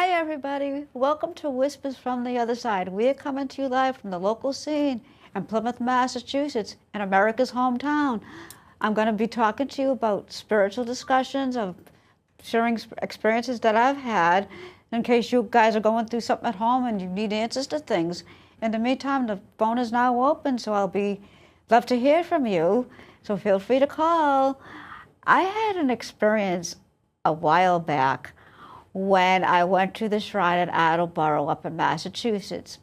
Hi everybody, welcome to Whispers from the Other Side. We are coming to you live from the local scene in Plymouth, Massachusetts, in America's hometown. I'm going to be talking to you about spiritual discussions, of sharing experiences that I've had, in case you guys are going through something at home and you need answers to things. In the meantime, the phone is now open, so love to hear from you, so feel free to call. I had an experience a while back when I went to the shrine at Attleboro up in Massachusetts.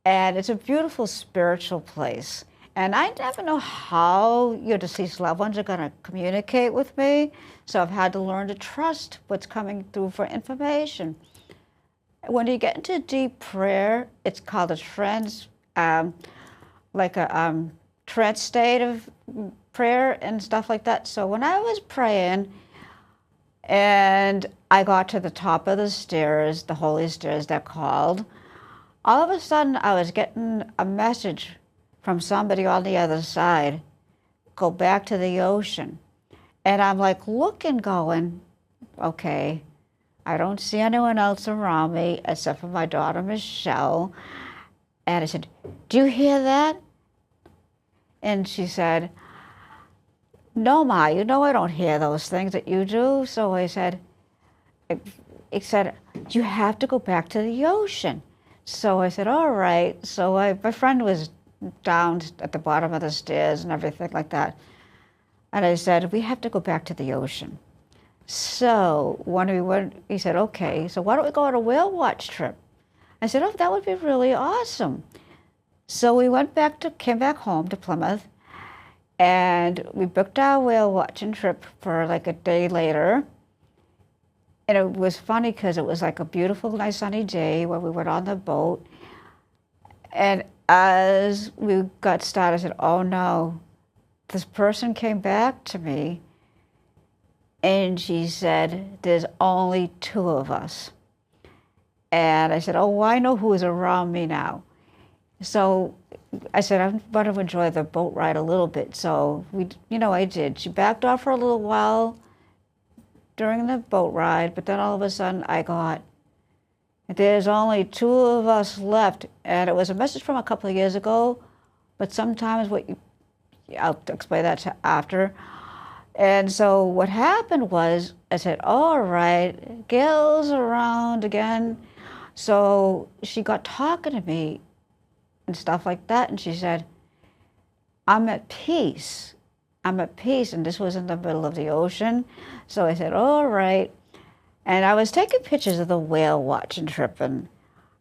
And it's a beautiful spiritual place. And I never know how your deceased loved ones are going to communicate with me. So I've had to learn to trust what's coming through for information. When you get into deep prayer, it's called a trance, trance state of prayer and stuff like that. So when I was praying, and I got to the top of the stairs, the holy stairs they're called, all of a sudden I was getting a message from somebody on the other side, go back to the ocean. And I'm like looking, going, okay, I don't see anyone else around me except for my daughter, Michelle. And I said, do you hear that? And she said, no, Ma, you know I don't hear those things that you do. So I said, it said, you have to go back to the ocean. So I said, all right. So my friend was down at the bottom of the stairs and everything like that. And I said, we have to go back to the ocean. So when we went, he said, okay, so why don't we go on a whale watch trip? I said, oh, that would be really awesome. So we came back home to Plymouth, and we booked our whale watching trip for like a day later. And it was funny because it was like a beautiful, nice sunny day where we went on the boat. And as we got started, I said, oh no, this person came back to me and she said, there's only two of us. And I said, oh, I know who is around me now. So I said, I want to enjoy the boat ride a little bit. So I did. She backed off for a little while during the boat ride, but then all of a sudden I got, there's only two of us left. And it was a message from a couple of years ago, but sometimes I'll explain that after. And so what happened was, I said, all right, Gail's around again. So she got talking to me and stuff like that. And she said, I'm at peace. I'm at peace. And this was in the middle of the ocean. So I said, all right. And I was taking pictures of the whale watching trip. And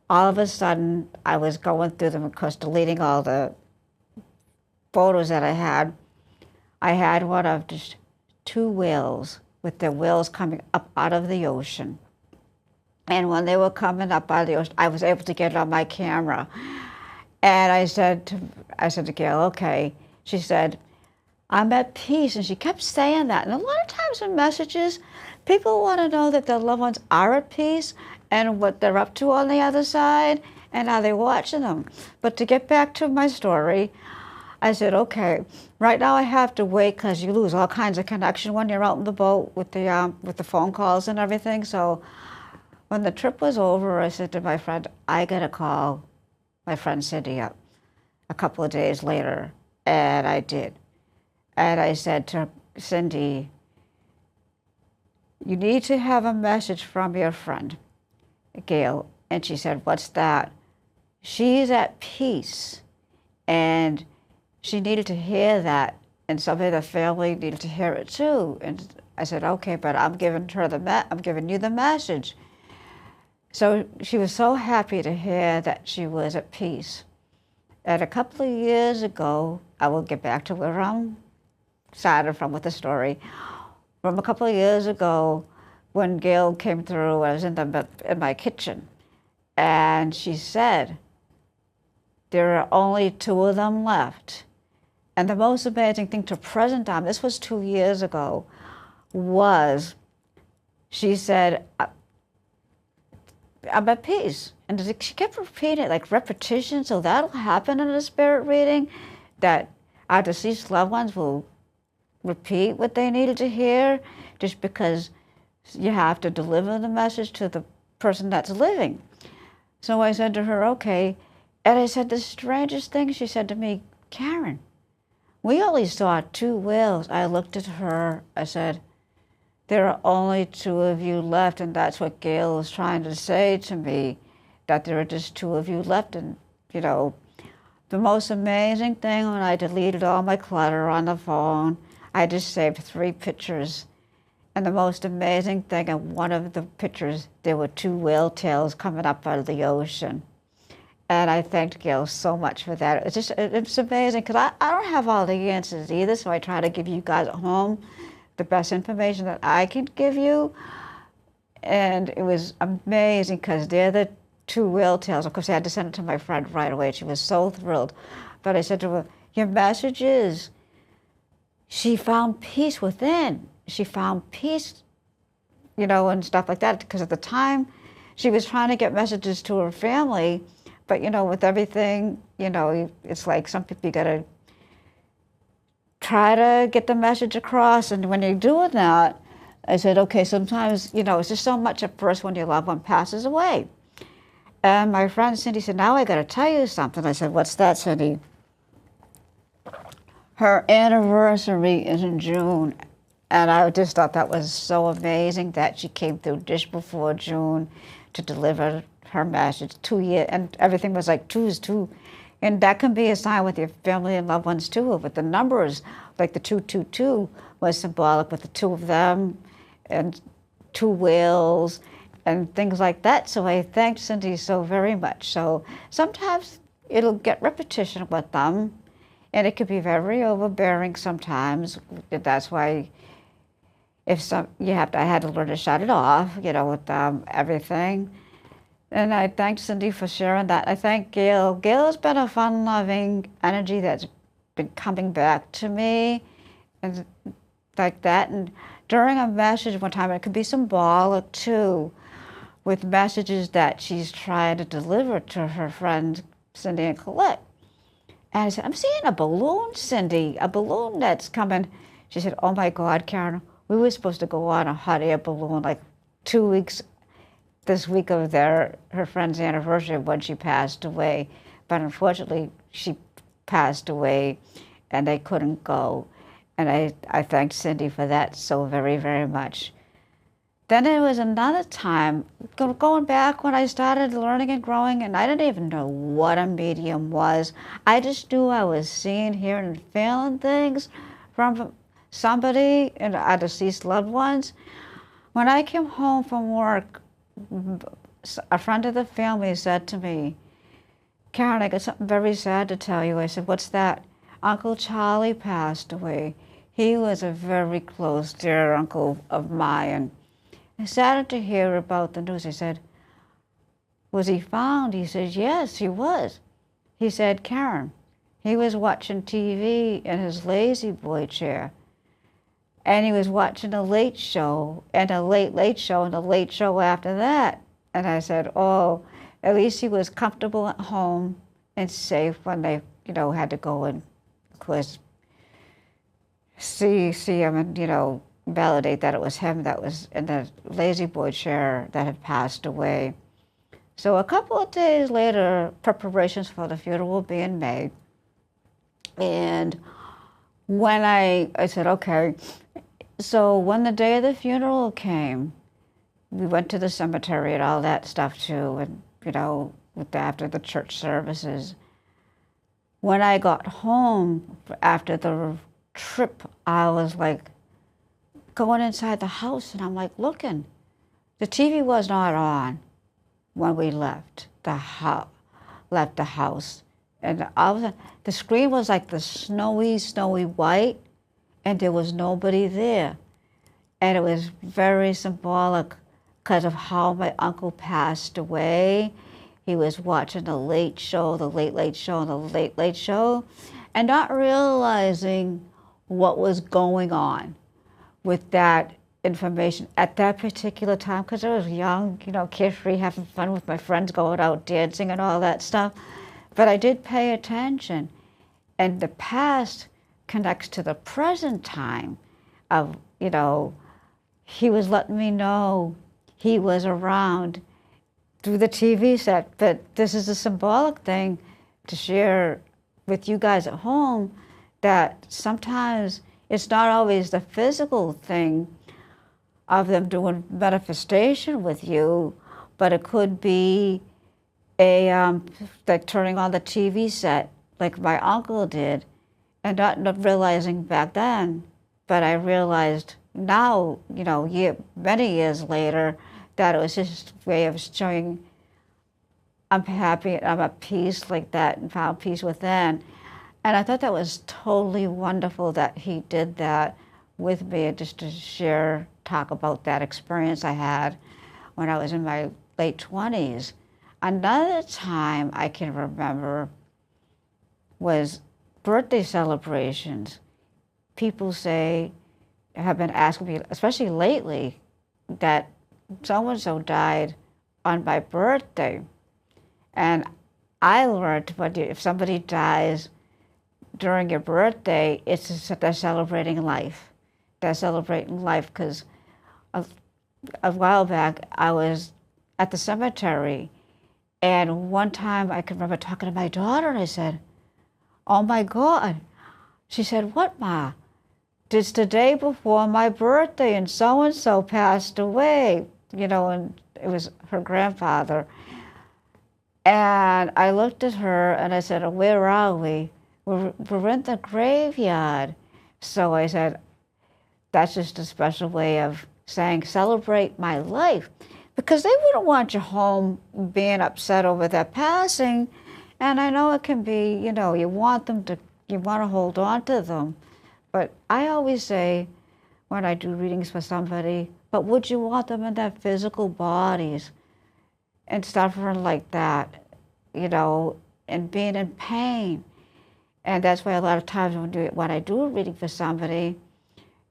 all of a sudden, I was going through them, of course, deleting all the photos that I had. I had one of just two whales with their whales coming up out of the ocean. And when they were coming up out of the ocean, I was able to get it on my camera. And I said to Gail, okay. She said, I'm at peace. And she kept saying that. And a lot of times in messages, people want to know that their loved ones are at peace and what they're up to on the other side and are they watching them. But to get back to my story, I said, okay, right now I have to wait because you lose all kinds of connection when you're out in the boat with the phone calls and everything. So when the trip was over, I said to my friend, I got to call my friend Cindy up a couple of days later, and I did. And I said to Cindy, you need to have a message from your friend, Gail. And she said, what's that? She's at peace. And she needed to hear that, and somebody in the family needed to hear it too. And I said, okay, but I'm giving you the message. So she was so happy to hear that she was at peace. And a couple of years ago, I will get back to where I'm started from with the story. From a couple of years ago, when Gail came through, I was in my kitchen, and she said, there are only two of them left. And the most amazing thing to present time, this was 2 years ago, was she said, I'm at peace. And she kept repeating it, like repetition, so that'll happen in a spirit reading, that our deceased loved ones will repeat what they needed to hear, just because you have to deliver the message to the person that's living. So I said to her, okay. And I said, the strangest thing, she said to me, Karen, we only saw 2 whales. I looked at her, I said, there are only 2 of you left, and that's what Gail was trying to say to me, that there are just 2 of you left. And, you know, the most amazing thing, when I deleted all my clutter on the phone, I just saved 3 pictures. And the most amazing thing, in one of the pictures, there were 2 whale tails coming up out of the ocean. And I thanked Gail so much for that. It's amazing, because I don't have all the answers either, so I try to give you guys at home the best information that I can give you. And it was amazing, because they're the 2 whale tails. Of course, I had to send it to my friend right away. She was so thrilled. But I said to her, your message is, she found peace within. She found peace, you know, and stuff like that. Because at the time, she was trying to get messages to her family. But, you know, with everything, you know, it's like some people, you got to try to get the message across. And when you're doing that, I said, okay, sometimes, you know, it's just so much at first when your loved one passes away. And my friend Cindy said, now I got to tell you something. I said, what's that, Cindy? Her anniversary is in June. And I just thought that was so amazing that she came through just before June to deliver her message. 2 years, and everything was like 2 is 2. And that can be a sign with your family and loved ones too. With the numbers, like the 222 was symbolic with the 2 of them and 2 whales and things like that. So I thanked Cindy so very much. So sometimes it'll get repetition with them, and it could be very overbearing sometimes. That's why I had to learn to shut it off, you know, with everything. And I thank Cindy for sharing that. I thank Gail. Gail has been a fun-loving energy that's been coming back to me, and like that. And during a message one time, it could be symbolic too, with messages that she's trying to deliver to her friends, Cindy and Colette. And I said, I'm seeing a balloon, Cindy, a balloon that's coming. She said, oh my God, Karen, we were supposed to go on a hot air balloon like 2 weeks this week of her friend's anniversary when she passed away. But unfortunately, she passed away and they couldn't go. And I thanked Cindy for that so very, very much. Then there was another time, going back when I started learning and growing, and I didn't even know what a medium was. I just knew I was seeing, hearing, and feeling things from somebody and our deceased loved ones. When I came home from work, a friend of the family said to me, Karen, I got something very sad to tell you. I said, what's that? Uncle Charlie passed away. He was a very close, dear uncle of mine. I saddened to hear about the news. I said, was he found? He said, yes, he was. He said, Karen, he was watching TV in his lazy boy chair. And he was watching a late show, and a late show, and a late show after that. And I said, oh, at least he was comfortable at home and safe when they, you know, had to go and, of course, see him and, you know, validate that it was him that was in the lazy boy chair that had passed away. So a couple of days later, preparations for the funeral were being made. And when I said, okay, so when the day of the funeral came, we went to the cemetery and all that stuff too, and, you know, after the church services. When I got home after the trip, I was like going inside the house, and I'm like looking. The TV was not on when we left the house. And all of a sudden, the screen was like the snowy white, and there was nobody there. And it was very symbolic because of how my uncle passed away. He was watching the late show, the late show, and the late show, and not realizing what was going on with that information at that particular time, because I was young, you know, carefree, having fun with my friends, going out dancing and all that stuff. But I did pay attention. And the past connects to the present time of, you know, he was letting me know he was around through the TV set. But this is a symbolic thing to share with you guys at home, that sometimes it's not always the physical thing of them doing manifestation with you, but it could be like turning on the TV set, like my uncle did, and not realizing back then, but I realized now, many years later, that it was just a way of showing I'm happy, I'm at peace like that, and found peace within. And I thought that was totally wonderful that he did that with me, just to talk about that experience I had when I was in my late 20s. Another time I can remember was birthday celebrations. People have been asking me, especially lately, that so-and-so died on my birthday. And I learned, if somebody dies during your birthday, they're celebrating life. They're celebrating life, because a while back I was at the cemetery, and one time I can remember talking to my daughter, and I said, "Oh my God." She said, "What, Ma?" "It's the day before my birthday, and so passed away," and it was her grandfather. And I looked at her and I said, "Oh, where are we?" We're in the graveyard." So I said, that's just a special way of saying, celebrate my life. Because they wouldn't want you home being upset over their passing. And I know it can be, you want to hold on to them. But I always say, when I do readings for somebody, but would you want them in their physical bodies and suffering like that, and being in pain? And that's why a lot of times when I do a reading for somebody,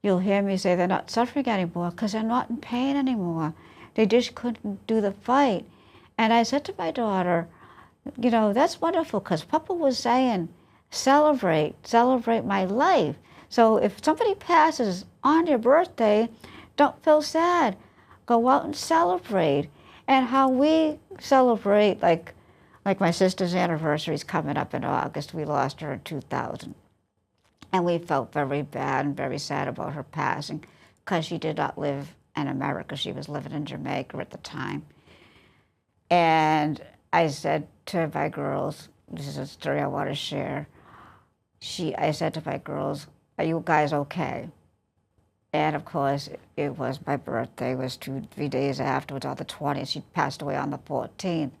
you'll hear me say they're not suffering anymore because they're not in pain anymore. They just couldn't do the fight. And I said to my daughter, that's wonderful, because Papa was saying, celebrate my life. So if somebody passes on your birthday, don't feel sad. Go out and celebrate. And how we celebrate, like my sister's anniversary is coming up in August. We lost her in 2000. And we felt very bad and very sad about her passing, because she did not live in America. She was living in Jamaica at the time. And I said to my girls, this is a story I want to share. I said to my girls, "Are you guys okay?" And of course, it was my birthday. It was 2-3 days afterwards, on the 20th. She passed away on the 14th.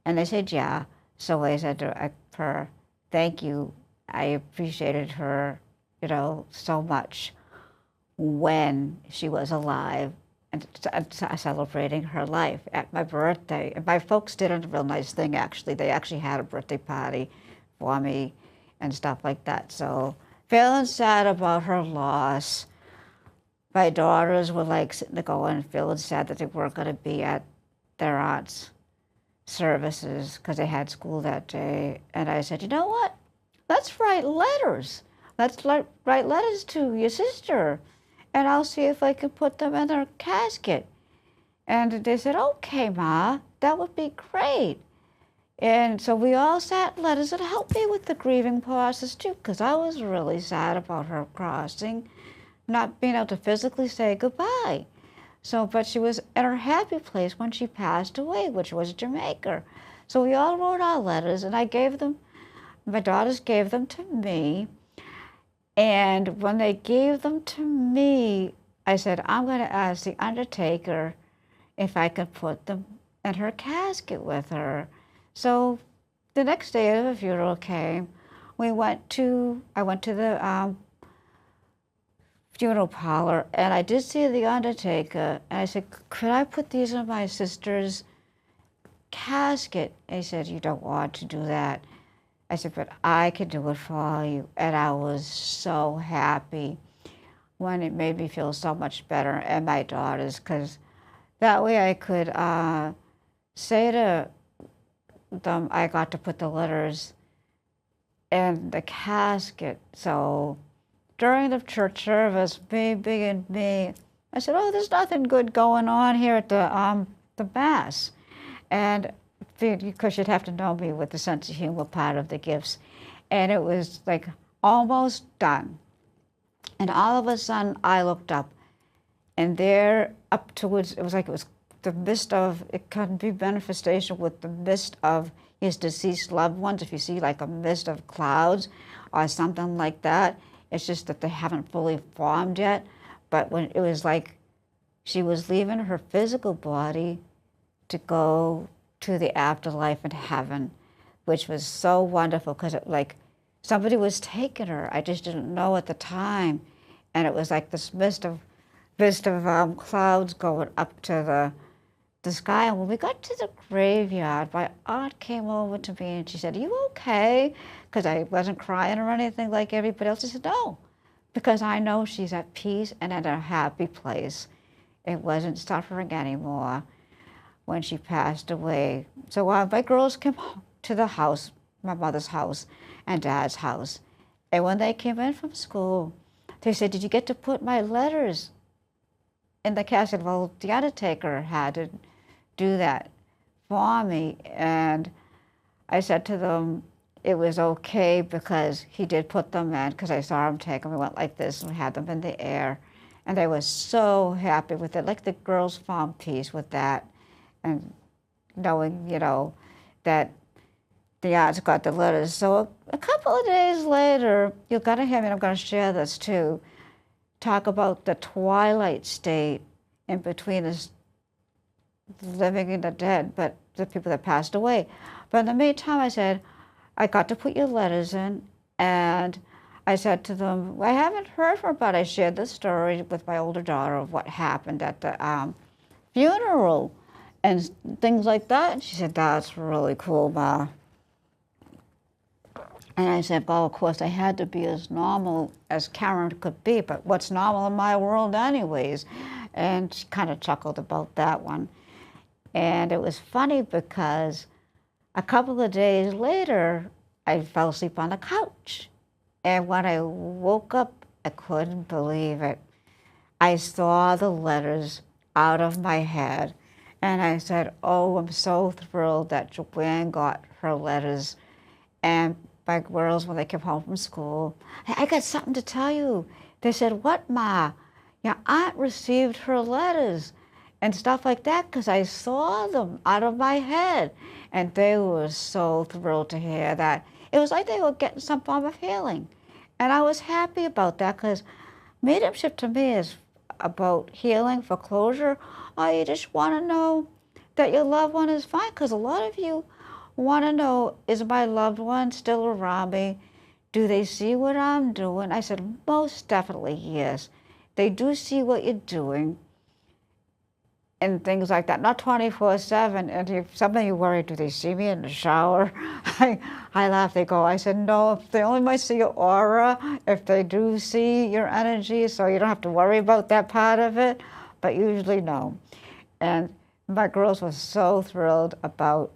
And they said, yeah. So I said to her, thank you. I appreciated her, so much when she was alive, and celebrating her life at my birthday. And my folks did a real nice thing, actually. They actually had a birthday party for me and stuff like that. So feeling sad about her loss. My daughters were sitting there going, feeling sad that they weren't going to be at their aunt's services because they had school that day. And I said, you know what? Let's write letters. Let's write letters to your sister, and I'll see if I can put them in her casket. And they said, okay, Ma, that would be great. And so we all sat letters. It helped me with the grieving process too, because I was really sad about her crossing, not being able to physically say goodbye. So, but she was at her happy place when she passed away, which was Jamaica. So we all wrote our letters, and I gave them, my daughters gave them to me. And when they gave them to me, I said, I'm going to ask the undertaker if I could put them in her casket with her. So the next day the funeral came. I went to the funeral parlor, and I did see the undertaker, and I said, could I put these in my sister's casket? And he said, you don't want to do that. I said, but I can do it for you. And I was so happy when it made me feel so much better, and my daughters, because that way I could say to them, I got to put the letters in the casket. So during the church service, me, I said, oh, there's nothing good going on here at the Mass. And because you'd have to know me with the sense of humor part of the gifts. And it was like almost done. And all of a sudden, I looked up, and there up towards, it was the mist of, it can be manifestation with the mist of his deceased loved ones. If you see like a mist of clouds or something like that, it's just that they haven't fully formed yet. But when it was like she was leaving her physical body to go to the afterlife in heaven, which was so wonderful because it like somebody was taking her. I just didn't know at the time. And it was like this mist of clouds going up to the sky. And when we got to the graveyard, my aunt came over to me and she said, "Are you okay?" Because I wasn't crying or anything like everybody else. I said, "No," because I know she's at peace and at a happy place. It wasn't suffering anymore when she passed away. So my girls came to the house, my mother's house and Dad's house. And when they came in from school, they said, "Did you get to put my letters in the casket?" Well, the undertaker had to do that for me. And I said to them it was okay because he did put them in, because I saw him take them. We went like this and we had them in the air. And they were so happy with it. Like the girls found peace with that. And knowing, that the aunts got the letters. So a couple of days later, you're going to hear me, and I'm going to share this too, talk about the twilight state in between us living and the dead, but the people that passed away. But in the meantime, I said, I got to put your letters in, and I said to them, I haven't heard from her, but I shared the story with my older daughter of what happened at the funeral and things like that. And she said, "That's really cool, Ma." And I said, well, of course, I had to be as normal as Karen could be, but what's normal in my world anyways? And she kind of chuckled about that one. And it was funny because a couple of days later, I fell asleep on the couch. And when I woke up, I couldn't believe it. I saw the letters out of my head. And I said, oh, I'm so thrilled that Joanne got her letters. And my girls, when they came home from school, I got something to tell you. They said, "What, Ma? Your aunt received her letters," and stuff like that, because I saw them out of my head. And they were so thrilled to hear that. It was like they were getting some form of healing. And I was happy about that, because mediumship to me is about healing, for closure, or you just want to know that your loved one is fine, because a lot of you want to know, is my loved one still around me? Do they see what I'm doing? I said, most definitely yes. They do see what you're doing and things like that. Not 24/7. And if something you worry, do they see me in the shower? I laugh. They go, I said, no, if they only might see your aura, if they do see your energy, so you don't have to worry about that part of it. But usually no. And my girls were so thrilled about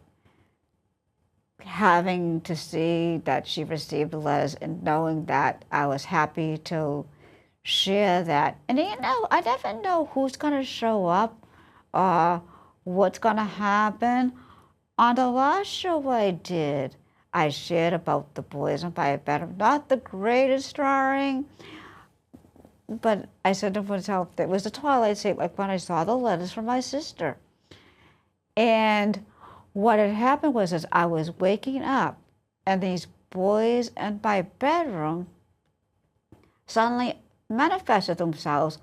having to see that she received the letters and knowing that I was happy to share that. And I never know who's going to show up or what's going to happen. On the last show I did, I shared about the boys and by better, not the greatest drawing, but I said to myself, it was the twilight state, like when I saw the letters from my sister. And what had happened was I was waking up, and these boys in my bedroom suddenly manifested themselves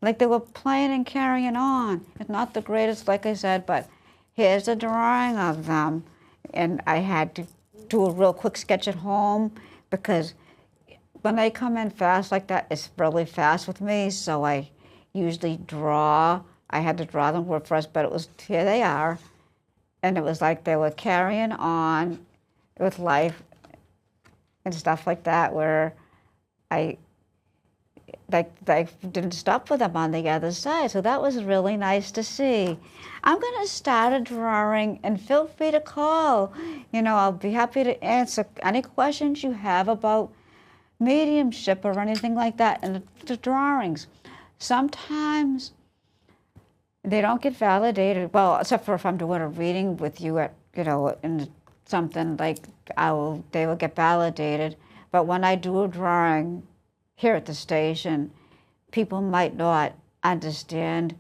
like they were playing and carrying on. It's not the greatest, like I said, but here's a drawing of them. And I had to do a real quick sketch at home, because when they come in fast like that, it's really fast with me, so I usually draw. I had to draw them first, but it was, here they are. And it was like they were carrying on with life and stuff like that, where I didn't stop with them on the other side. So that was really nice to see. I'm going to start a drawing, and feel free to call. I'll be happy to answer any questions you have about mediumship or anything like that in the drawings. Sometimes They don't get validated. Well, except for if I'm doing a reading with you at, in something like they will get validated. But when I do a drawing here at the station, people might not understand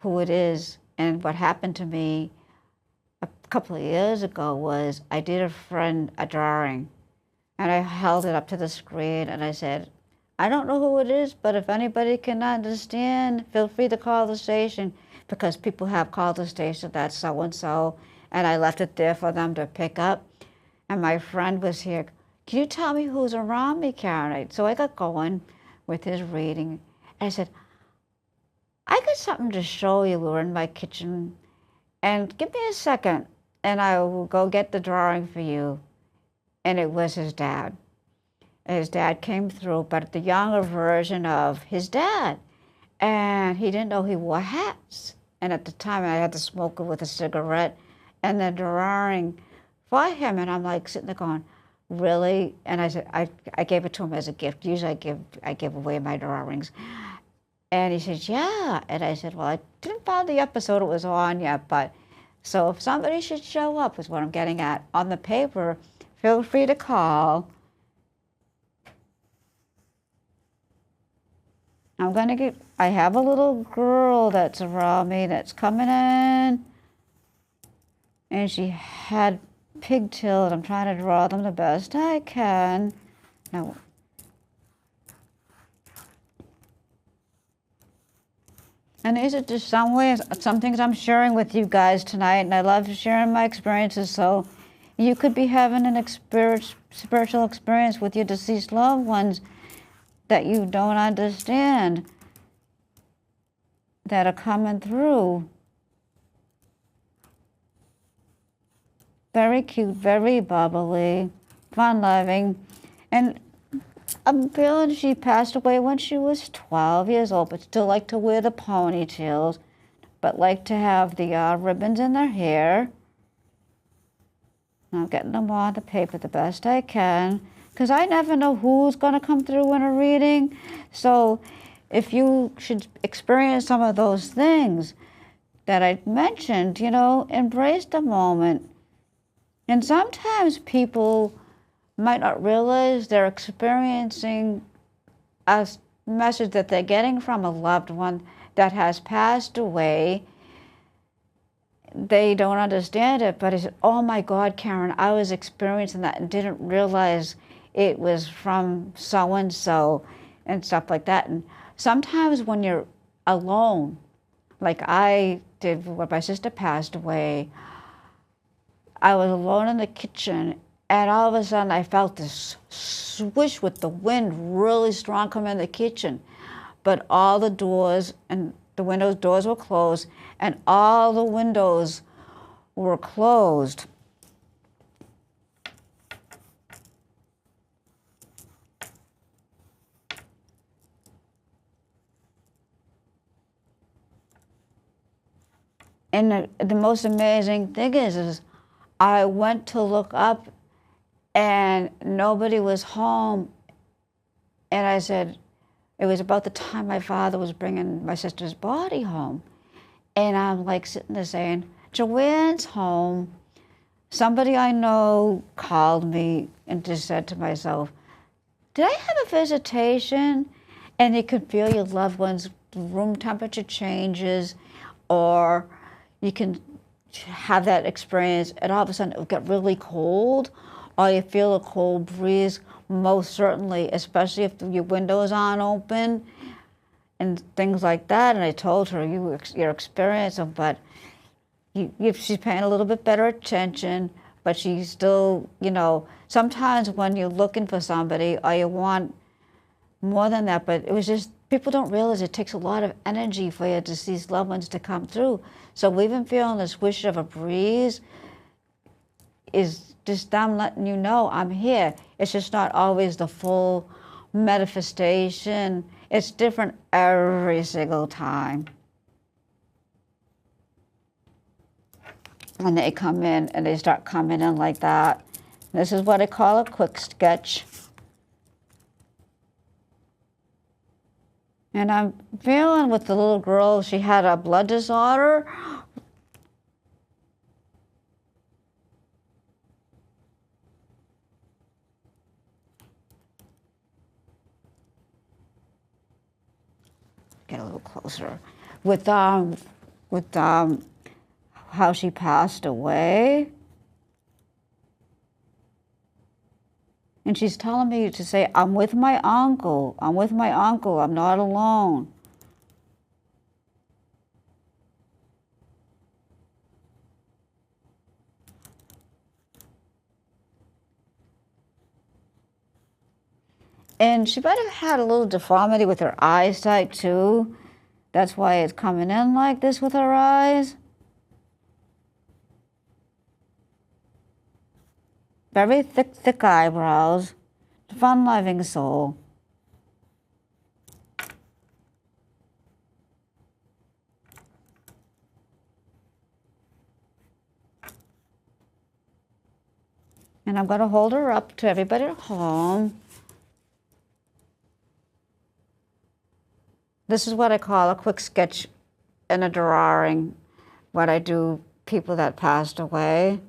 who it is. And what happened to me a couple of years ago was I did a friend a drawing, and I held it up to the screen and I said, I don't know who it is, but if anybody can understand, feel free to call the station, because people have called the station, that's so-and-so, and I left it there for them to pick up. And my friend was here, can you tell me who's around me, Karen? So I got going with his reading. And I said, I got something to show you. We were in my kitchen. And give me a second, and I will go get the drawing for you. And it was his dad. His dad came through, but the younger version of his dad. And he didn't know he wore hats. And at the time, I had to smoke it with a cigarette and the drawing for him. And I'm like sitting there going, really? And I said, I gave it to him as a gift. Usually I give away my drawings. And he said, yeah. And I said, well, I didn't find the episode it was on yet, but so if somebody should show up is what I'm getting at on the paper, feel free to call. I have a little girl that's around me that's coming in, and she had pigtails. I'm trying to draw them the best I can. Now, and these are just some things I'm sharing with you guys tonight, and I love sharing my experiences, so you could be having an spiritual experience with your deceased loved ones that you don't understand, that are coming through. Very cute, very bubbly, fun-loving. And I'm feeling she passed away when she was 12 years old, but still liked to wear the ponytails, but liked to have the ribbons in their hair. I'm getting them on the paper the best I can, because I never know who's going to come through in a reading. So if you should experience some of those things that I mentioned, embrace the moment. And sometimes people might not realize they're experiencing a message that they're getting from a loved one that has passed away. They don't understand it, but it's, oh my God, Karen, I was experiencing that and didn't realize it was from so-and-so and stuff like that. And sometimes when you're alone, like I did when my sister passed away, I was alone in the kitchen, and all of a sudden I felt this swish with the wind really strong coming in the kitchen. But all the doors and the windows, doors were closed, and all the windows were closed. And the most amazing thing is I went to look up and nobody was home. And I said, it was about the time my father was bringing my sister's body home. And I'm like sitting there saying, Joanne's home. Somebody I know called me and just said to myself, did I have a visitation? And you could feel your loved one's room temperature changes, or you can have that experience and all of a sudden it will get really cold, or you feel a cold breeze, most certainly, especially if your windows aren't open and things like that. And I told her, you're experiencing, but she's paying a little bit better attention, but she's still, sometimes when you're looking for somebody or you want more than that, but it was just, people don't realize it takes a lot of energy for your deceased loved ones to come through. So even feeling the swish of a breeze is just them letting you know, I'm here. It's just not always the full manifestation. It's different every single time. When they come in and they start coming in like that. This is what I call a quick sketch. And I'm feeling with the little girl, she had a blood disorder. Get a little closer. With how she passed away. And she's telling me to say, I'm with my uncle. I'm with my uncle. I'm not alone. And she might have had a little deformity with her eyesight, too. That's why it's coming in like this with her eyes. Very thick, thick eyebrows. Fun-loving soul. And I'm going to hold her up to everybody at home. This is what I call a quick sketch and a drawing, what I do people that passed away.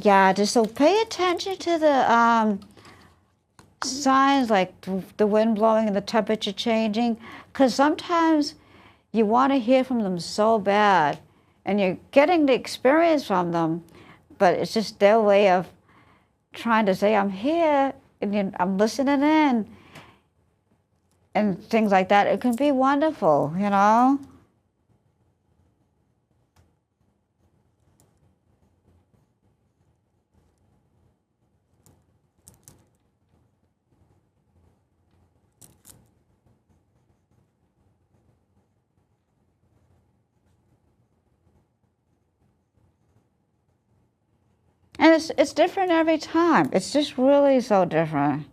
Yeah, just so pay attention to the signs like the wind blowing and the temperature changing, because sometimes you want to hear from them so bad, and you're getting the experience from them, but it's just their way of trying to say, I'm here, and I'm listening in, and things like that. It can be wonderful, you know? And it's different every time. It's just really so different.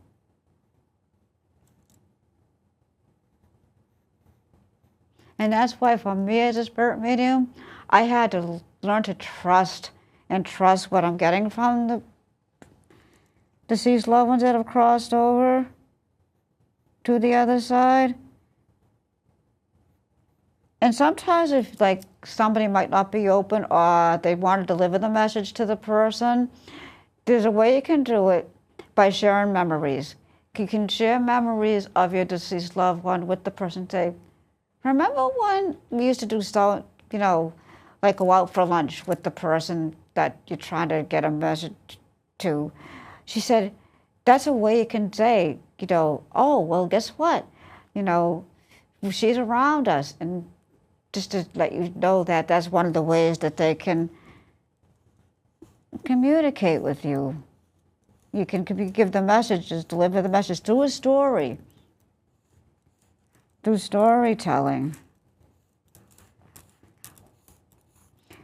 And that's why for me as a spirit medium, I had to learn to trust what I'm getting from the deceased loved ones that have crossed over to the other side. And sometimes if like somebody might not be open or they want to deliver the message to the person, there's a way you can do it by sharing memories. You can share memories of your deceased loved one with the person. Say, remember when we used to do so, like go out for lunch with the person that you're trying to get a message to? She said, that's a way you can say, oh, well, guess what? She's around us. And just to let you know that that's one of the ways that they can communicate with you. You can give the messages, deliver the message through a story, through storytelling.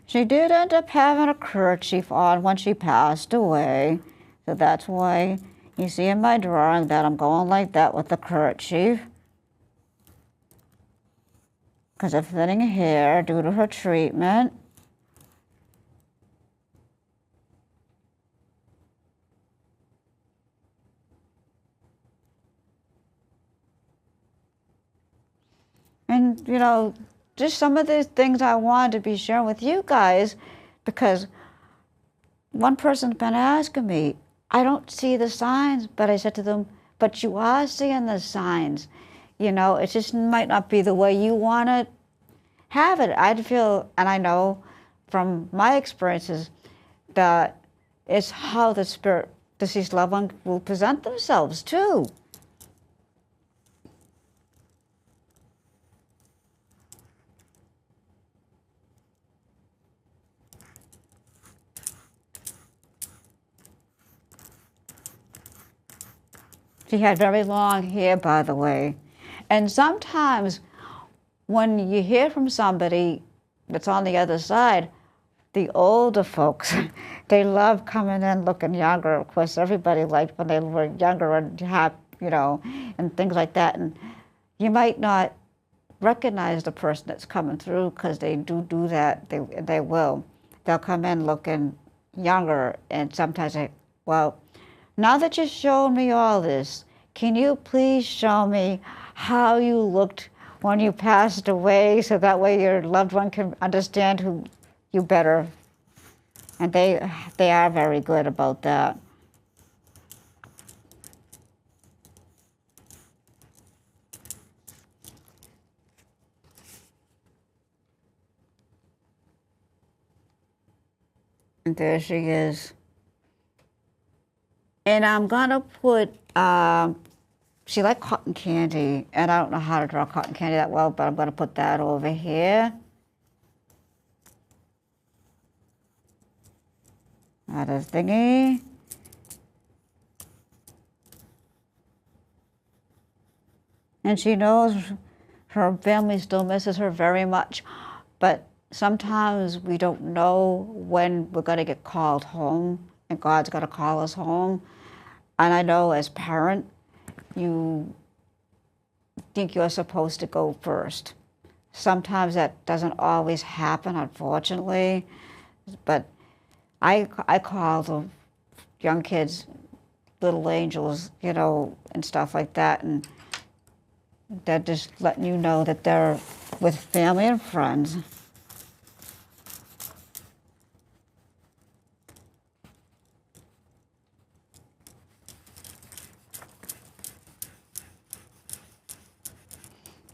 She did end up having a kerchief on when she passed away, so that's why you see in my drawing that I'm going like that with the kerchief. Because of thinning hair due to her treatment. And, just some of the things I wanted to be sharing with you guys, because one person's been asking me, I don't see the signs, but I said to them, but you are seeing the signs. It just might not be the way you want to have it. I'd feel, and I know from my experiences, that it's how the spirit, deceased loved one will present themselves too. She had very long hair, by the way. And sometimes when you hear from somebody that's on the other side, the older folks, they love coming in looking younger. Of course, everybody liked when they were younger and happy, and things like that. And you might not recognize the person that's coming through because they do that. They will. They'll come in looking younger, and sometimes well, now that you've shown me all this, can you please show me how you looked when you passed away, so that way your loved one can understand who you better. And they are very good about that. And there she is. And I'm gonna put, she liked cotton candy, and I don't know how to draw cotton candy that well, but I'm gonna put that over here. Another thingy. And she knows her family still misses her very much, but sometimes we don't know when we're gonna get called home, and God's gonna call us home. And I know as parent, you think you're supposed to go first. Sometimes that doesn't always happen, unfortunately, but I call the young kids little angels, you know, and stuff like that, and they're just letting you know that they're with family and friends.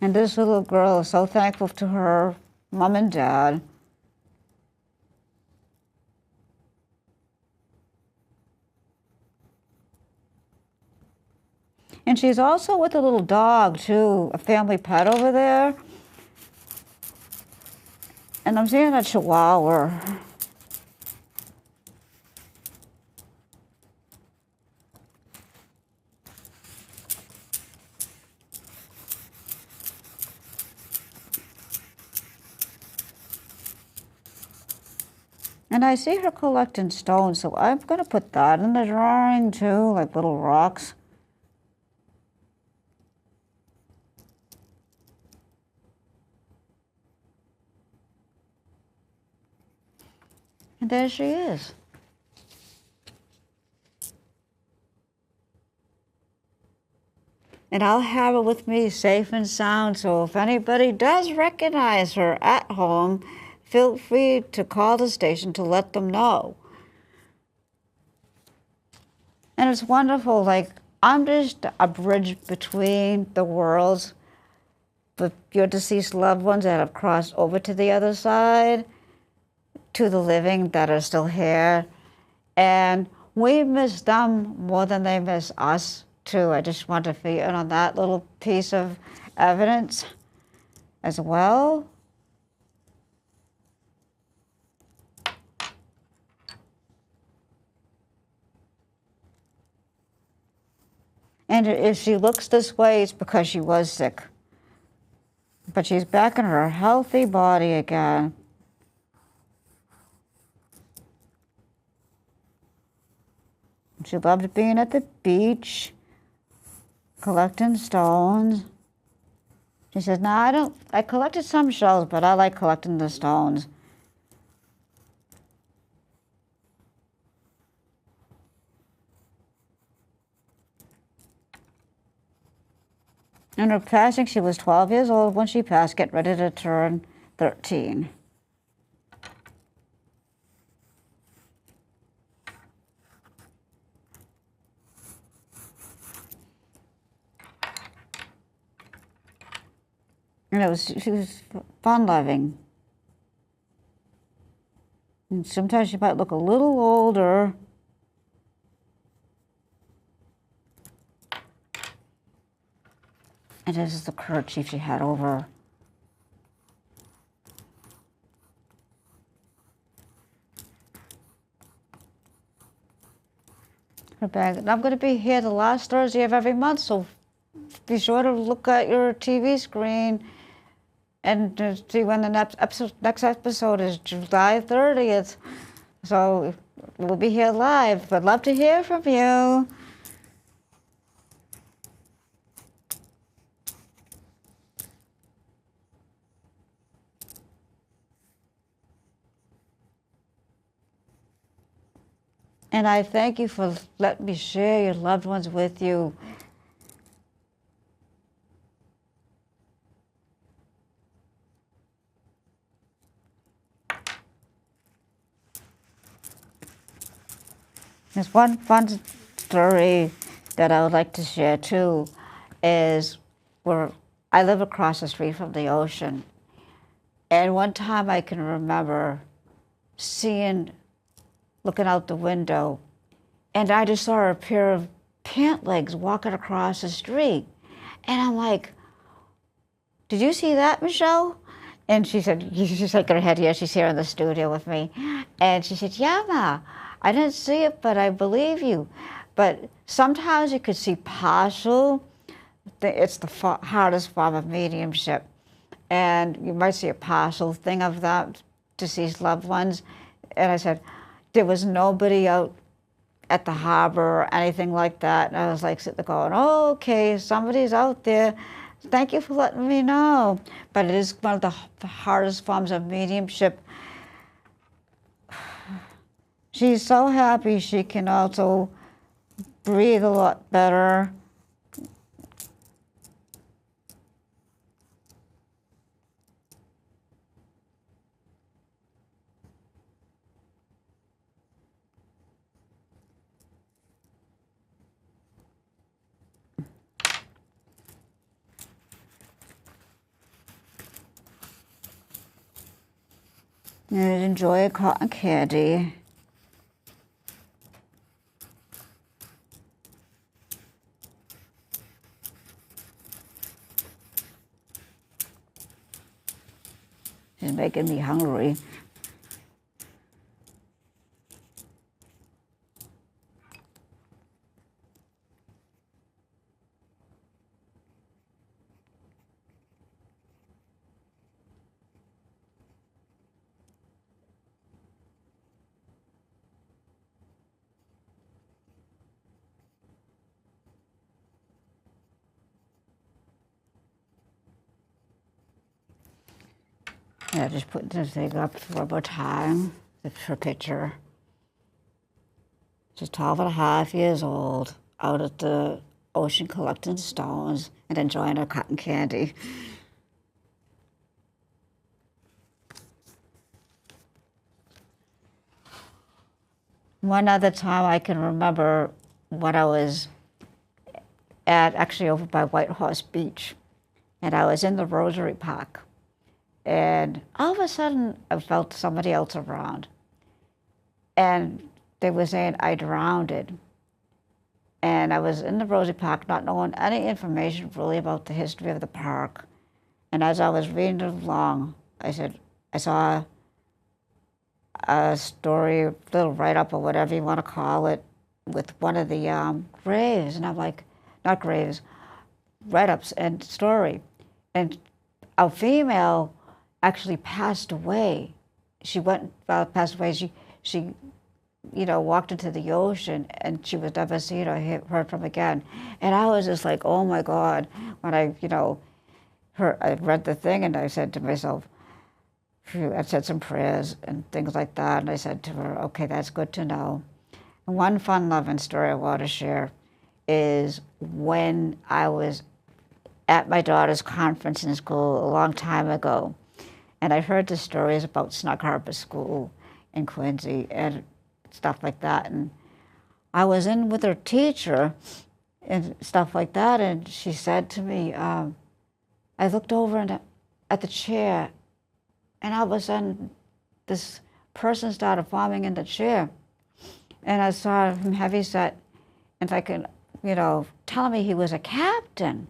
And this little girl is so thankful to her mom and dad. And she's also with a little dog, too, a family pet over there. And I'm seeing a Chihuahua. And I see her collecting stones, so I'm going to put that in the drawing, too, like little rocks. And there she is. And I'll have her with me safe and sound, so if anybody does recognize her at home, feel free to call the station to let them know. And it's wonderful, like, I'm just a bridge between the worlds with your deceased loved ones that have crossed over to the other side, to the living that are still here. And we miss them more than they miss us, too. I just want to fill in on that little piece of evidence as well. And if she looks this way, it's because she was sick. But she's back in her healthy body again. She loved being at the beach, collecting stones. She says, no, I collected some shells, but I like collecting the stones. In her passing, she was 12 years old when she passed, getting ready to turn 13. And she was fun-loving. And sometimes she might look a little older. And this is the kerchief she had over her bag. And I'm going to be here the last Thursday of every month, so be sure to look at your TV screen and to see when the next episode is July 30th. So we'll be here live. I'd love to hear from you. And I thank you for letting me share your loved ones with you. There's one fun story that I would like to share too, is where I live across the street from the ocean. And one time I can remember looking out the window, and I just saw a pair of pant legs walking across the street. And I'm like, did you see that, Michelle? And she said, she's shaking her head, yeah, she's here in the studio with me. And she said, yeah, Ma, I didn't see it, but I believe you. But sometimes you could see partial. It's the hardest form of mediumship. And you might see a partial thing of that, deceased loved ones. And I said, there was nobody out at the harbor or anything like that. And I was like sitting there going, oh, okay, somebody's out there. Thank you for letting me know. But it is one of the hardest forms of mediumship. She's so happy she can also breathe a lot better. And enjoy a cotton candy. She's making me hungry. Yeah, just put this thing up one more time. It's her picture. She's 12 and a half years old, out at the ocean collecting stones and enjoying her cotton candy. One other time I can remember when I was actually over by White Horse Beach, and I was in the Rosary Park. And all of a sudden, I felt somebody else around. And they were saying I drowned. And I was in the Rosary Park not knowing any information really about the history of the park. And as I was reading along, I saw a story, a little write-up or whatever you want to call it, with one of the graves. And I'm like, not graves, write-ups and story. And a female actually passed away. She passed away. She walked into the ocean, and she was never seen or heard from again. And I was just like, oh my God. When I read the thing, and I said to myself, I said some prayers and things like that. And I said to her, okay, that's good to know. And one fun loving story I want to share is when I was at my daughter's conference in school a long time ago. And I heard the stories about Snug Harbor School in Quincy and stuff like that. And I was in with her teacher and stuff like that. And she said to me, I looked over at the chair, and all of a sudden, this person started forming in the chair. And I saw him heavyset, and telling me he was a captain,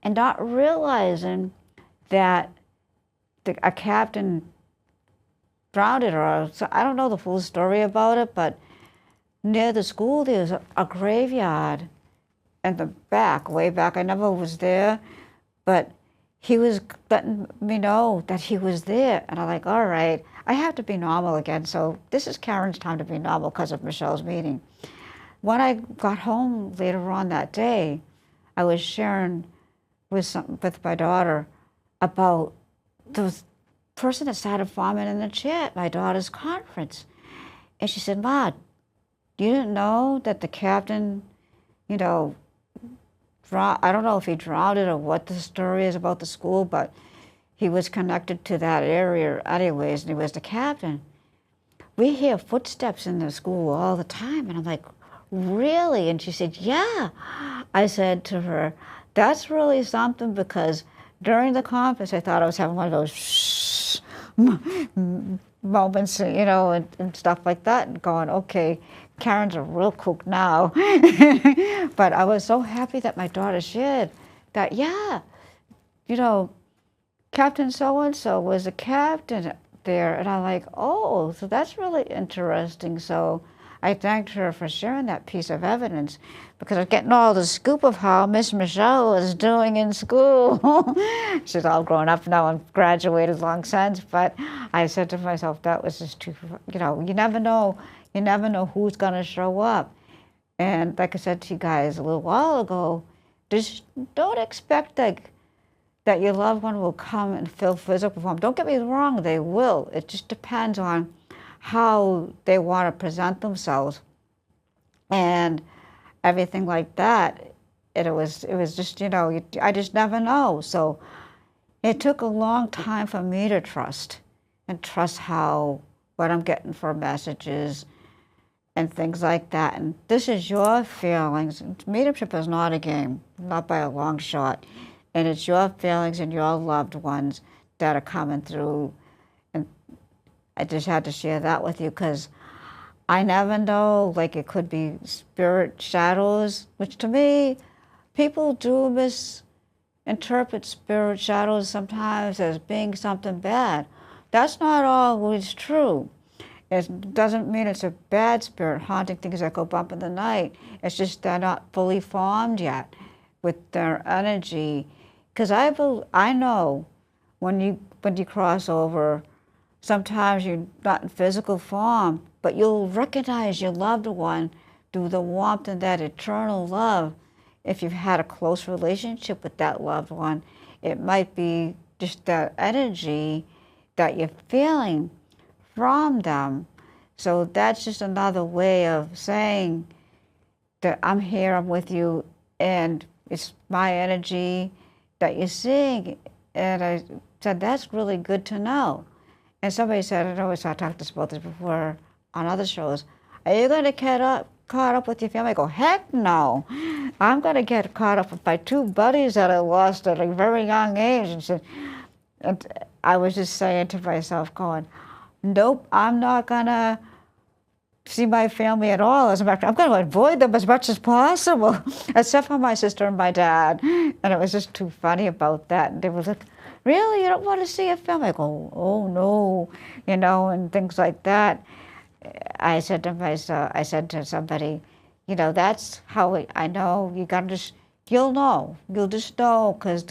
and not realizing that a captain drowned her. So I don't know the full story about it, but near the school there was a graveyard in the back, way back. I never was there, but he was letting me know that he was there. And I'm like, all right, I have to be normal again. So this is Karen's time to be normal because of Michelle's meeting. When I got home later on that day, I was sharing with my daughter about the person that started forming in the chair at my daughter's conference. And she said, Ma, you didn't know that the captain, I don't know if he drowned it or what the story is about the school, but he was connected to that area anyways, and he was the captain. we hear footsteps in the school all the time. And I'm like, really? And she said, yeah. I said to her, that's really something, because during the conference, I thought I was having one of those shh moments, you know, and stuff like that, and going, okay, Karen's a real kook now. But I was so happy that my daughter shared that, yeah, you know, Captain so-and-so was a captain there. And I'm like, oh, so that's really interesting. So I thanked her for sharing that piece of evidence, because I was getting all the scoop of how Miss Michelle was doing in school. She's all grown up now and graduated long since. But I said to myself, that was just too, you know, you never know who's going to show up. And like I said to you guys a little while ago, just don't expect that your loved one will come and fill physical form. Don't get me wrong, they will. It just depends on how they want to present themselves and everything like that. It was just, you know, I just never know. So it took a long time for me to trust what I'm getting for messages and things like that. And this is your feelings. Mediumship is not a game, not by a long shot. And it's your feelings and your loved ones that are coming through. And I just had to share that with you, because I never know, like, it could be spirit shadows, which to me, people do misinterpret spirit shadows sometimes as being something bad. That's not always true. It doesn't mean it's a bad spirit haunting things that go bump in the night. It's just they're not fully formed yet with their energy. Because I know when you cross over, sometimes you're not in physical form, but you'll recognize your loved one through the warmth and that eternal love. If you've had a close relationship with that loved one, it might be just that energy that you're feeling from them. So that's just another way of saying that I'm here, I'm with you, and it's my energy that you're seeing. And I said, that's really good to know. And somebody said, I know I talked to us about this before on other shows, are you going to get caught up with your family? I go, heck no. I'm going to get caught up with my two buddies that I lost at a very young age. And I was just saying to myself, going, nope, I'm not going to see my family at all. As a matter of fact, I'm going to avoid them as much as possible, except for my sister and my dad. And it was just too funny about that. And they were like, really, you don't want to see your family? I go, oh no, you know, and things like that. I said to somebody, you know, that's how I know. You got to just, you'll just know, because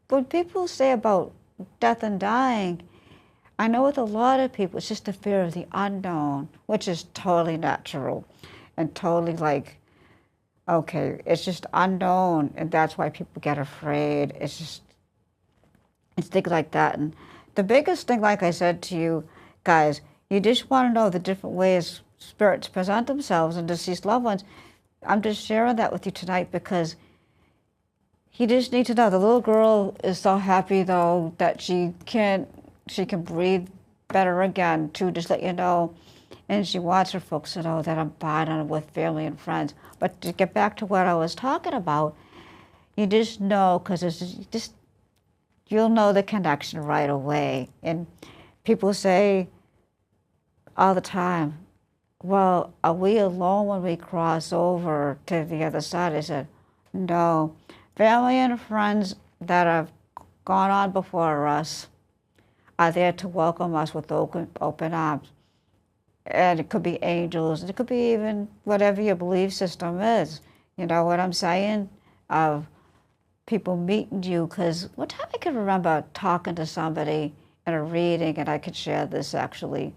when people say about death and dying, I know with a lot of people, it's just the fear of the unknown, which is totally natural and totally like, okay, it's just unknown, and that's why people get afraid. It's things like that. And the biggest thing, like I said to you guys, you just want to know the different ways spirits present themselves and deceased loved ones. I'm just sharing that with you tonight because you just need to know. The little girl is so happy, though, that she can breathe better again, to just let you know. And she wants her folks to know that I'm fine on with family and friends. But to get back to what I was talking about, you just know, because you'll know the connection right away. And people say all the time, well, are we alone when we cross over to the other side? I said, no. Family and friends that have gone on before us are there to welcome us with open arms. And it could be angels, it could be even whatever your belief system is. You know what I'm saying? Of people meeting you. Because one time I can remember talking to somebody in a reading, and I could share this actually,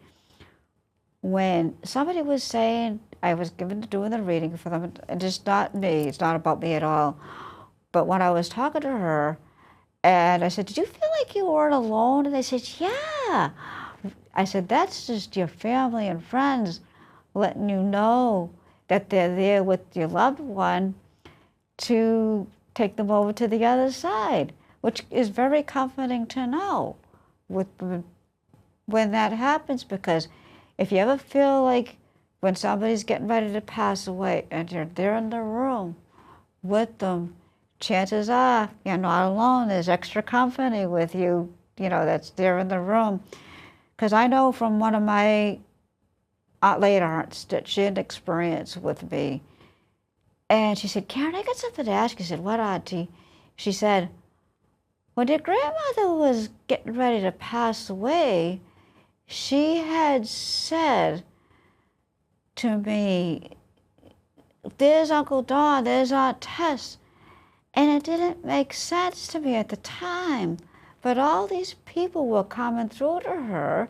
when somebody was saying, I was doing the reading for them, and it's not me, it's not about me at all. But when I was talking to her, and I said, did you feel like you weren't alone? And they said, yeah. I said, that's just your family and friends letting you know that they're there with your loved one to take them over to the other side, which is very comforting to know when that happens, because if you ever feel like when somebody's getting ready to pass away and you're there in the room with them, chances are you're not alone. There's extra company with you, that's there in the room. Because I know from one of my late aunts that she had an experience with me. And she said, Karen, I got something to ask you. I said, what, Auntie? She said, when your grandmother was getting ready to pass away, she had said to me, there's Uncle Don, there's Aunt Tess. And it didn't make sense to me at the time. But all these people were coming through to her,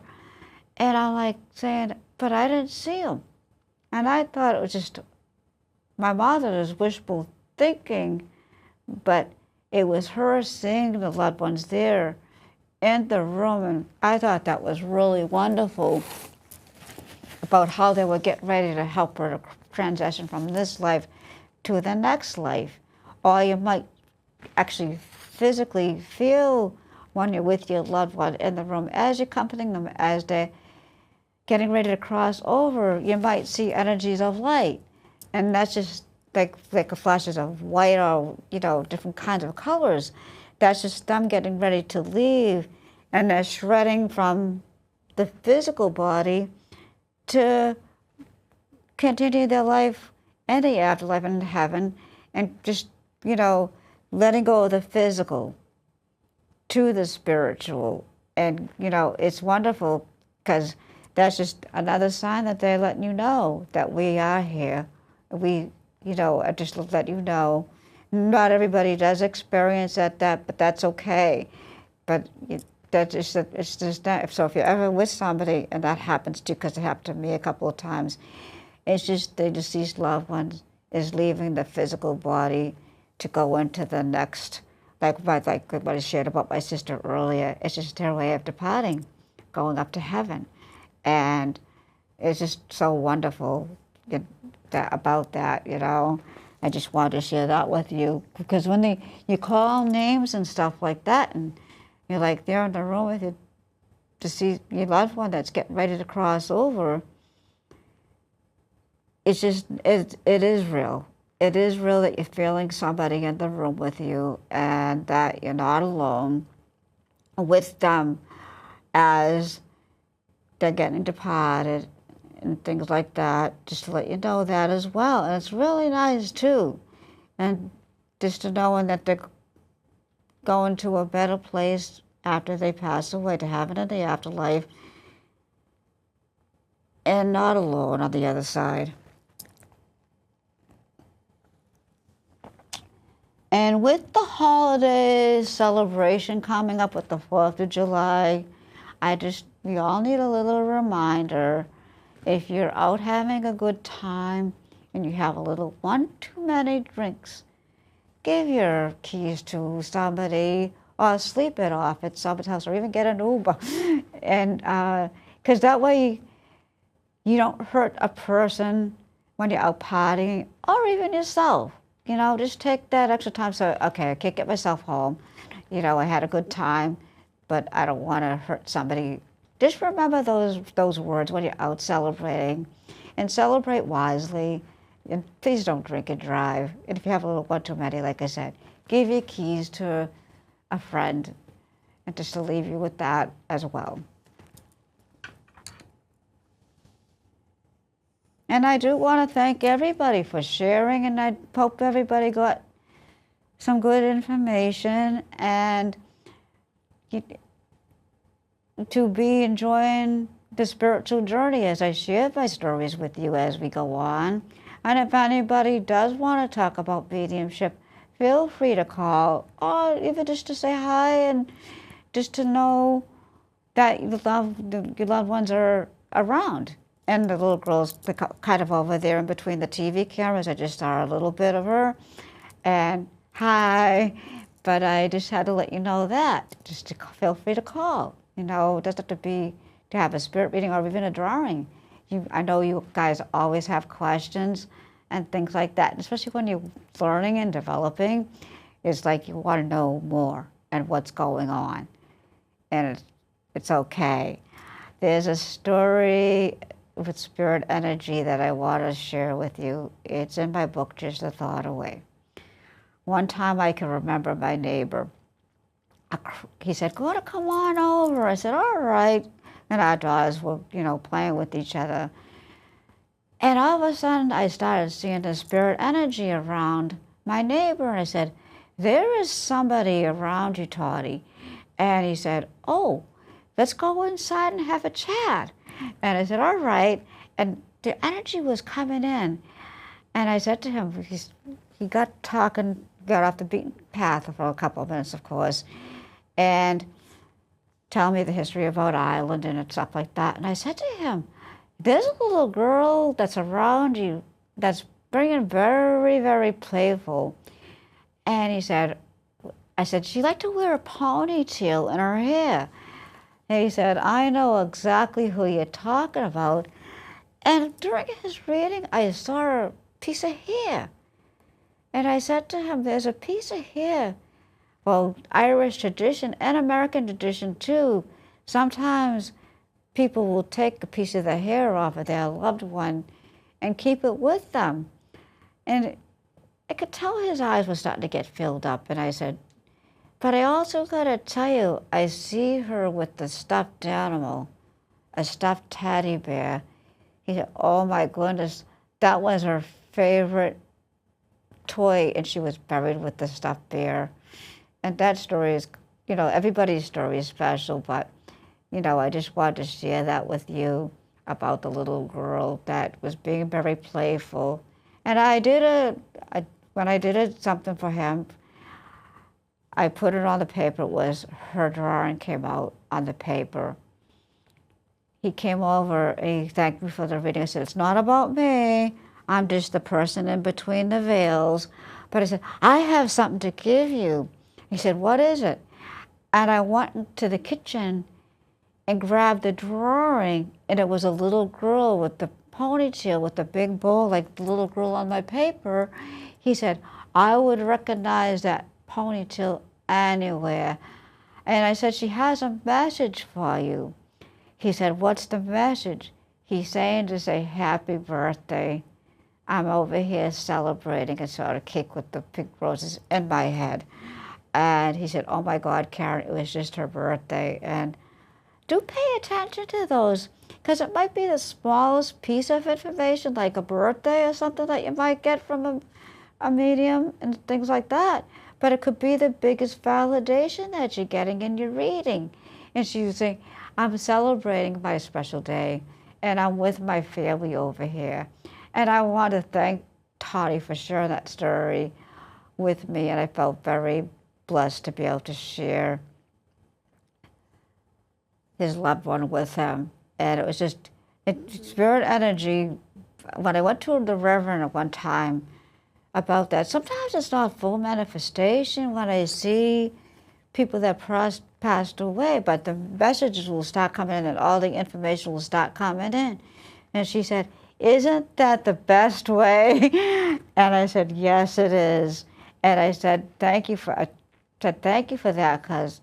and I'm like saying, but I didn't see them. And I thought it was just my mother's wishful thinking, but it was her seeing the loved ones there in the room, and I thought that was really wonderful about how they were getting ready to help her to transition from this life to the next life. Or you might actually physically feel when you're with your loved one in the room, as you're accompanying them, as they're getting ready to cross over, you might see energies of light. And that's just like flashes of white or, different kinds of colors. That's just them getting ready to leave, and they're shredding from the physical body to continue their life in the afterlife in heaven, and just, letting go of the physical to the spiritual. And, it's wonderful because that's just another sign that they're letting you know that we are here. We, I just let you know. Not everybody does experience that, but that's okay. But it's just that. So if you're ever with somebody and that happens to you, because it happened to me a couple of times, it's just the deceased loved one is leaving the physical body to go into the next, like what I shared about my sister earlier. It's just their way of departing, going up to heaven. And it's just so wonderful about that, I just wanted to share that with you, because when you call names and stuff like that, and you're like there in the room with you to see your loved one that's getting ready to cross over, it's just, it is real. It is real that you're feeling somebody in the room with you, and that you're not alone with them as they're getting departed and things like that, just to let you know that as well. And it's really nice too. And just to knowing that they're going to a better place after they pass away, to heaven in the afterlife, and not alone on the other side. And with the holidays celebration coming up with the 4th of July, we all need a little reminder. If you're out having a good time and you have a little one too many drinks, give your keys to somebody or sleep it off at somebody's house, or even get an Uber. And because that way you don't hurt a person when you're out partying, or even yourself. Just take that extra time. So, okay, I can't get myself home. I had a good time, but I don't want to hurt somebody. Just remember those words when you're out celebrating, and celebrate wisely. And please don't drink and drive. And if you have a little one too many, like I said, give your keys to a friend, and just to leave you with that as well. And I do want to thank everybody for sharing, and I hope everybody got some good information, and to be enjoying the spiritual journey as I share my stories with you as we go on. And if anybody does want to talk about mediumship, feel free to call, or even just to say hi, and just to know that your loved ones are around. And the little girl's kind of over there in between the TV cameras. I just saw a little bit of her. And hi. But I just had to let you know that. Just to feel free to call. It doesn't have to be to have a spirit reading or even a drawing. I know you guys always have questions and things like that. And especially when you're learning and developing, it's like you want to know more and what's going on. And it's okay. There's a story with spirit energy that I want to share with you. It's in my book, Just a Thought Away. One time I can remember my neighbor. He said, "Go to come on over." I said, "All right." And our daughters were, playing with each other. And all of a sudden, I started seeing the spirit energy around my neighbor. And I said, "There is somebody around you, Toddy." And he said, "Oh, let's go inside and have a chat." And I said, "All right." And the energy was coming in. And I said to him, he got talking, got off the beaten path for a couple of minutes, of course, and telling me the history of Rhode Island and stuff like that. And I said to him, "There's a little girl that's around you that's being very, very playful." And I said, "She liked to wear a ponytail in her hair." And he said, "I know exactly who you're talking about." And during his reading, I saw a piece of hair. And I said to him, "There's a piece of hair." Well, Irish tradition and American tradition too, sometimes people will take a piece of the hair off of their loved one and keep it with them. And I could tell his eyes were starting to get filled up. And I said, "But I also got to tell you, I see her with the stuffed animal, a stuffed teddy bear." He said, "Oh my goodness, that was her favorite toy, and she was buried with the stuffed bear." And that story is, everybody's story is special, but, I just wanted to share that with you about the little girl that was being very playful. And when I did something for him, I put it on the paper. It was her drawing came out on the paper. He came over and he thanked me for the reading. I said, "It's not about me. I'm just the person in between the veils." But I said, "I have something to give you." He said, "What is it?" And I went to the kitchen and grabbed the drawing, and it was a little girl with the ponytail with the big bow, like the little girl on my paper. He said, "I would recognize that ponytail anywhere." And I said, "She has a message for you." He said, "What's the message?" He's saying to say, "Happy birthday. I'm over here celebrating," and sort of cake with the pink roses in my head. And he said, "Oh my God, Karen, it was just her birthday." And do pay attention to those, because it might be the smallest piece of information, like a birthday or something that you might get from a medium and things like that. But it could be the biggest validation that you're getting in your reading. And she's saying, "I'm celebrating my special day, and I'm with my family over here." And I want to thank Toddy for sharing that story with me, and I felt very blessed to be able to share his loved one with him. And it was just spirit energy. When I went to the Reverend at one time about that, sometimes it's not full manifestation when I see people that passed away, but the messages will start coming in and all the information will start coming in. And she said, "Isn't that the best way?" And I said, "Yes, it is." And I said, thank you for that, because,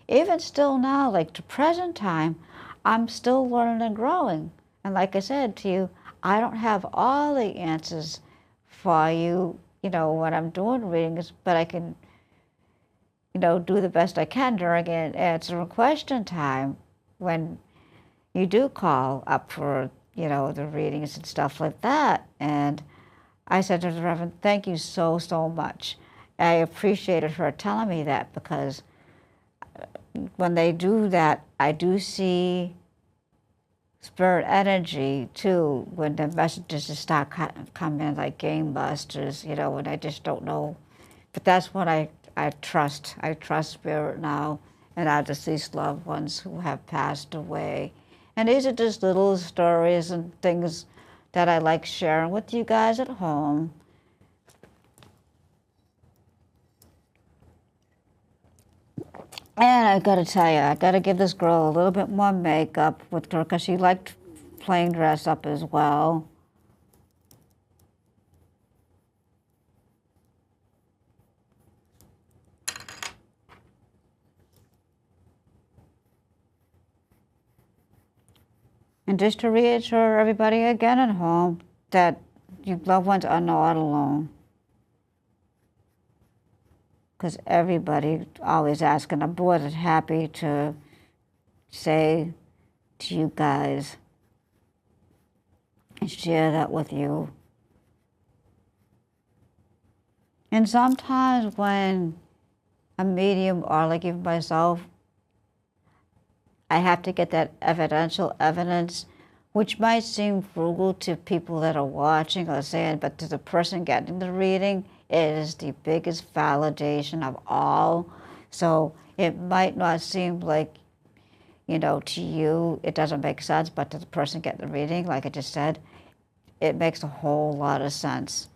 even still now, like to present time, I'm still learning and growing. And like I said to you, I don't have all the answers for you, when I'm doing readings, but I can, do the best I can during an answer and question time when you do call up for, the readings and stuff like that. And I said to the Reverend, "Thank you so, so much." I appreciated her telling me that, because when they do that, I do see spirit energy too, when the messages just start coming in like gangbusters, when I just don't know. But that's what I trust. I trust spirit now and our deceased loved ones who have passed away. And these are just little stories and things that I like sharing with you guys at home. And I gotta tell you, I gotta give this girl a little bit more makeup with her, because she liked playing dress up as well. And just to reassure everybody again at home that your loved ones are not alone. Because everybody always asking, I'm more than happy to say to you guys and share that with you. And sometimes when a medium, or like even myself, I have to get that evidential evidence, which might seem frugal to people that are watching or saying, but to the person getting the reading, it is the biggest validation of all. So it might not seem like, to you, it doesn't make sense, but to the person getting the reading, like I just said, it makes a whole lot of sense.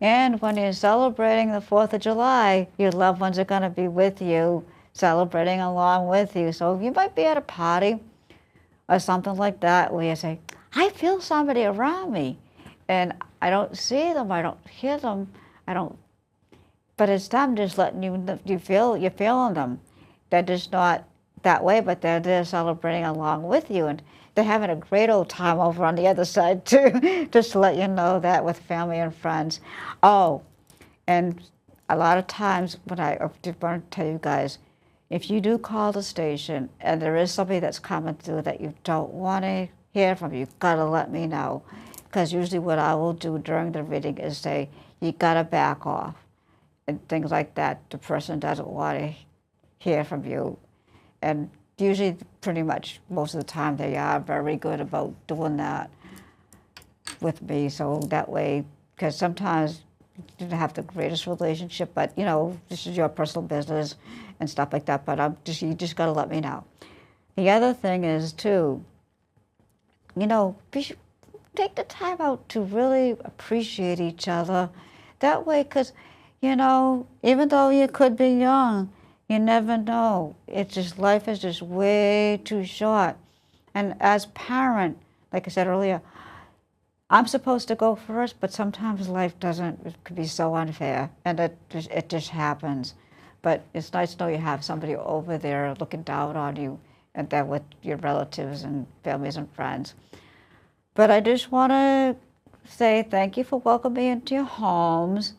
And when you're celebrating the 4th of July, your loved ones are going to be with you, celebrating along with you. So you might be at a party or something like that where you say, I feel somebody around me. And I don't see them, I don't hear them, but it's them just letting you know, you're feeling them. They're just not that way, but they're there celebrating along with you. And they're having a great old time over on the other side too, just to let you know that with family and friends. Oh, and a lot of times when I did want to tell you guys, if you do call the station and there is somebody that's coming through that you don't want to hear from, you've got to let me know. Because usually what I will do during the reading is say, you got to back off. And things like that. The person doesn't want to hear from you. And usually, pretty much most of the time, they are very good about doing that with me. So that way, because sometimes you didn't have the greatest relationship, but this is your personal business and stuff like that. But you just got to let me know. The other thing is too, take the time out to really appreciate each other. That way, because, even though you could be young, you never know. It's just, life is just way too short. And as parent, like I said earlier, I'm supposed to go first, but sometimes life doesn't. It could be so unfair, and it just happens. But it's nice to know you have somebody over there looking down on you, and that with your relatives and families and friends. But I just want to say thank you for welcoming me into your homes.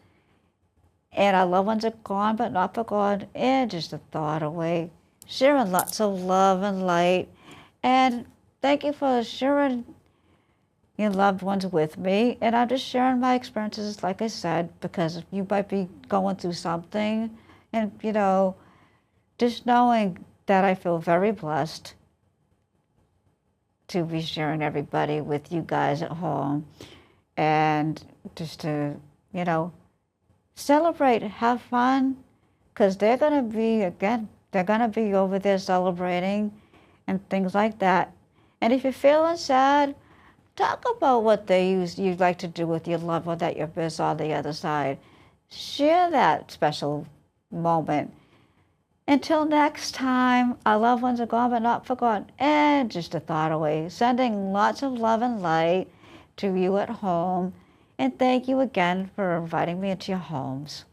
And our loved ones are gone, but not forgotten, and just a thought away. Sharing lots of love and light. And thank you for sharing your loved ones with me. And I'm just sharing my experiences, like I said, because you might be going through something. And, just knowing that I feel very blessed to be sharing everybody with you guys at home. And just to, celebrate, have fun, because they're going to be over there celebrating and things like that. And if you're feeling sad, talk about what you'd like to do with your loved one that you're with on the other side. Share that special moment. Until next time, our loved ones are gone but not forgotten, and just a thought away. Sending lots of love and light to you at home. And thank you again for inviting me into your homes.